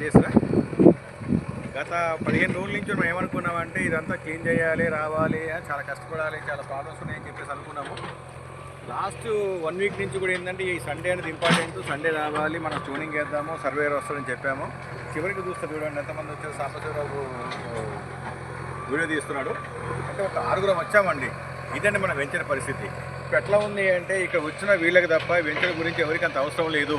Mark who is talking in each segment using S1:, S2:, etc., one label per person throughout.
S1: రాజేశ్వర. గత 15 రోజుల నుంచి మనం ఏమనుకున్నామంటే ఇదంతా క్లీన్ చేయాలి, రావాలి, చాలా కష్టపడాలి, చాలా ప్రాబ్లమ్స్ ఉన్నాయని చెప్పేసి అనుకున్నాము. లాస్ట్ 1 వీక్ నుంచి కూడా ఏంటంటే ఈ సండే అనేది ఇంపార్టెంట్, సండే రావాలి, మనం ట్యూనింగ్ చేద్దాము, సర్వేర్ వస్తుందని చెప్పాము. చివరికి చూస్తే చూడండి ఎంతమంది వచ్చారు. సాంబశివరావు వీడియో తీస్తున్నాడు. అంటే ఒక 6 వచ్చామండి. ఇదండి మన వెంచర్ పరిస్థితి. ఇప్పుడు ఎట్లా ఉంది అంటే ఇక్కడ వచ్చిన వీళ్ళకి తప్ప వెంచర్ గురించి ఎవరికి అంత అవసరం లేదు.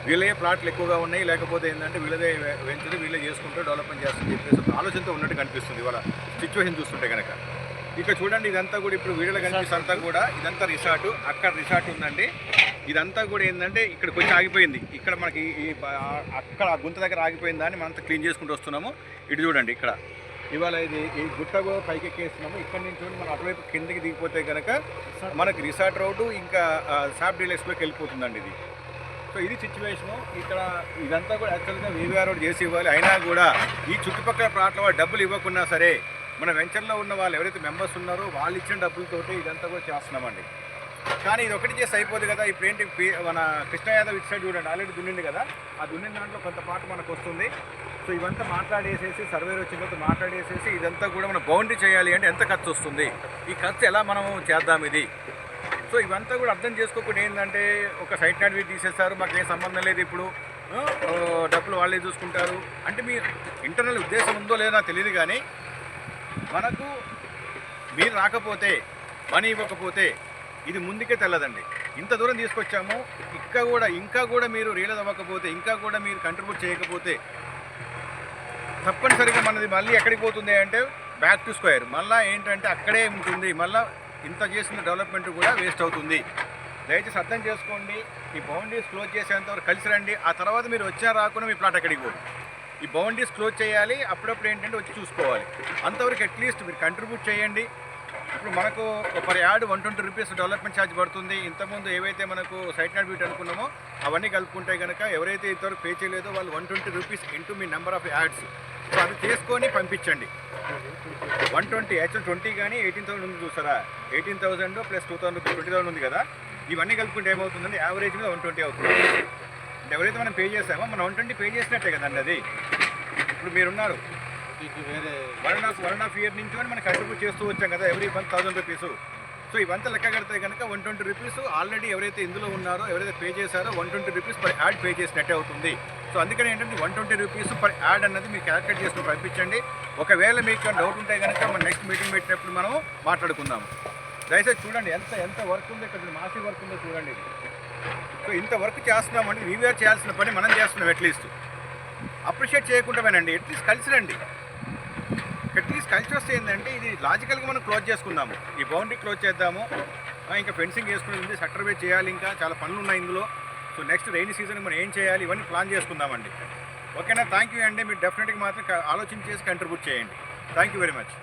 S1: వీళ్ళే ప్లాట్లు ఎక్కువగా ఉన్నాయి, లేకపోతే ఏంటంటే వీళ్ళదే వెంచర్ వీళ్ళే చేసుకుంటూ డెవలప్మెంట్ చేస్తుందని చెప్పేసి ఒక ఆలోచనతో ఉన్నట్టు కనిపిస్తుంది వాళ్ళ సిచ్యువేషన్ చూస్తుంటే కనుక. ఇక్కడ చూడండి ఇదంతా కూడా ఇప్పుడు వీడియోలో కనిపిస్తుందంతా కూడా ఇదంతా రిసార్ట్, అక్కడ రిసార్ట్ ఉందండి. ఇదంతా కూడా ఏంటంటే ఇక్కడికి వచ్చి ఆగిపోయింది. ఇక్కడ మనకి అక్కడ గుంత దగ్గర ఆగిపోయిందా అని మనంతా క్లీన్ చేసుకుంటూ వస్తున్నాము. ఇటు చూడండి ఇక్కడ ఇవాళ ఇది ఈ గుట్ట పైకి ఎక్కేస్తున్నాము. ఇక్కడ నుంచి మనం అటువైపు కిందకి దిగిపోతే కనుక మనకి రిసార్ట్ రోడ్డు ఇంకా షాప్ డీలక్స్లోకి వెళ్ళిపోతుందండి ఇది. సో ఇది సిచ్యువేషను. ఇక్కడ ఇదంతా కూడా యాక్చువల్గా వీవీఆర్ రోడ్ చేసి ఇవ్వాలి. అయినా కూడా ఈ చుట్టుపక్కల ప్లాట్ల వాళ్ళు డబ్బులు ఇవ్వకున్నా సరే మన వెంచర్లో ఉన్న వాళ్ళు ఎవరైతే మెంబర్స్ ఉన్నారో వాళ్ళు ఇచ్చిన డబ్బులతోటి ఇదంతా కూడా చేస్తున్నామండి. కానీ ఇది ఒకటి చేసి అయిపోదు కదా. ఇప్పుడు ఏంటి మన కృష్ణ యాదవ్ ఇటు సైడ్ చూడండి ఆల్రెడీ దున్నింది కదా. ఆ దున్నిన దాంట్లో కొంత పాటు మనకు వస్తుంది. సో ఇవంతా మాట్లాడేసేసి సర్వేర్ వచ్చిన తర్వాత మాట్లాడేసేసి ఇదంతా కూడా మనం బౌండరీ చేయాలి అంటే ఎంత ఖర్చు వస్తుంది, ఈ ఖర్చు ఎలా మనం చేద్దాం ఇది. సో ఇవంతా కూడా అర్థం చేసుకోకుండా ఏంటంటే ఒక సైట్ నాట్ తీసేస్తారు, మాకు ఏం సంబంధం లేదు, ఇప్పుడు డబ్బులు వాళ్ళే చూసుకుంటారు అంటే మీ ఇంటర్నల్ ఉద్దేశం ఉందో లేదో తెలియదు. కానీ మనకు మీరు రాకపోతే మనీ ఇవ్వకపోతే ఇది ముందుకే తెల్లదండి. ఇంత దూరం తీసుకొచ్చాము, ఇంకా కూడా మీరు రియలైజ్ అవ్వకపోతే, ఇంకా కూడా మీరు కంట్రిబ్యూట్ చేయకపోతే తప్పనిసరిగా మనది మళ్ళీ ఎక్కడికి పోతుంది అంటే బ్యాక్ టు స్క్వేర్. మళ్ళీ ఏంటంటే అక్కడే ఉంటుంది, మళ్ళీ ఇంత చేసిన డెవలప్మెంట్ కూడా వేస్ట్ అవుతుంది. దయచేసి అర్థం చేసుకోండి. ఈ బౌండరీస్ క్లోజ్ చేసేంతవరకు కలిసి రండి. ఆ తర్వాత మీరు వచ్చినా రాకుండా మీ ప్లాట్ ఎక్కడికి పోదు. ఈ బౌండరీస్ క్లోజ్ చేయాలి. అప్పుడప్పుడు ఏంటంటే వచ్చి చూసుకోవాలి. అంతవరకు అట్లీస్ట్ మీరు కంట్రిబ్యూట్ చేయండి. ఇప్పుడు మనకు per add 120 rupees development charge పడుతుంది. ఇంతకుముందు ఏవైతే మనకు సైట్ నాట్ బ్యూటీ అనుకున్నామో అవన్నీ కలుపుకుంటే కనుక ఎవరైతే ఇంతవరకు పే చేయలేదో వాళ్ళు 120 rupees into mu number of ads. So అది చేసుకొని పంపించండి. 120 యాక్చువల్ 20 కానీ 18,000 ఉంది చూసారా. 18,000 ప్లస్ 2,000 20,000 ఉంది కదా. ఇవన్నీ కలుపుకుంటే ఏమవుతుందండి యావరేజ్ మీద 120 అవుతుంది. ఎవరైతే మనం పే చేసామో మనం 120 పే చేసినట్టే కదండి అది. ఇప్పుడు మీరున్నారు వేరే 1.5 ఇయర్ నుంచి మనం కంట్రిబ్యూట్ చేస్తూ వచ్చాం కదా ఎవ్రీ మంత్ 1,000 రూపీస్. సో ఇవంతా లెక్క కడితే కనుక 120 రూపీస్ ఆల్రెడీ ఎవరైతే ఇందులో ఉన్నారో ఎవరైతే పే చేశారో 120 రూపీస్ పర్ యాడ్ పే చేసినట్టే అవుతుంది. సో అందుకని ఏంటంటే 120 రూపీస్ పర్ యాడ్ అన్నది మీరు క్యాల్కులేట్ చేసుకుని పంపించండి. ఒకవేళ మీకు డౌట్ ఉంటే కనుక మనం నెక్స్ట్ మీటింగ్ పెట్టినప్పుడు మనం మాట్లాడుకుందాము. దయచేసి చూడండి ఎంత వర్క్ ఉందో, ఇక్కడ మాసి వర్క్ ఉందో చూడండి. సో ఇంత వర్క్ చేస్తున్నామంటే వీవీఆర్ చేయాల్సిన పని మనం చేస్తున్నాం. అట్లీస్ట్ అప్రిషియేట్ చేయకుండామేనండి, అట్లీస్ట్ కలిసి రండి. అట్లీస్ట్ కలిసి వస్తే ఏంటంటే ఇది లాజికల్గా మనం క్లోజ్ చేసుకుందాము. ఈ బౌండరీ క్లోజ్ చేద్దాము. ఇంకా ఫెన్సింగ్ వేసుకునేది ఉంది, సట్టర్ వే చేయాలి, ఇంకా చాలా పనులు ఉన్నాయి ఇందులో. సో నెక్స్ట్ రైనీ సీజన్కి మనం ఏం చేయాలి ఇవన్నీ ప్లాన్ చేసుకుందామండి. ఓకేనా? థ్యాంక్ యూ అండి. మీరు డెఫినెట్గా మాత్రం ఆలోచన చేసి కంట్రిబ్యూట్ చేయండి. Thank you very much.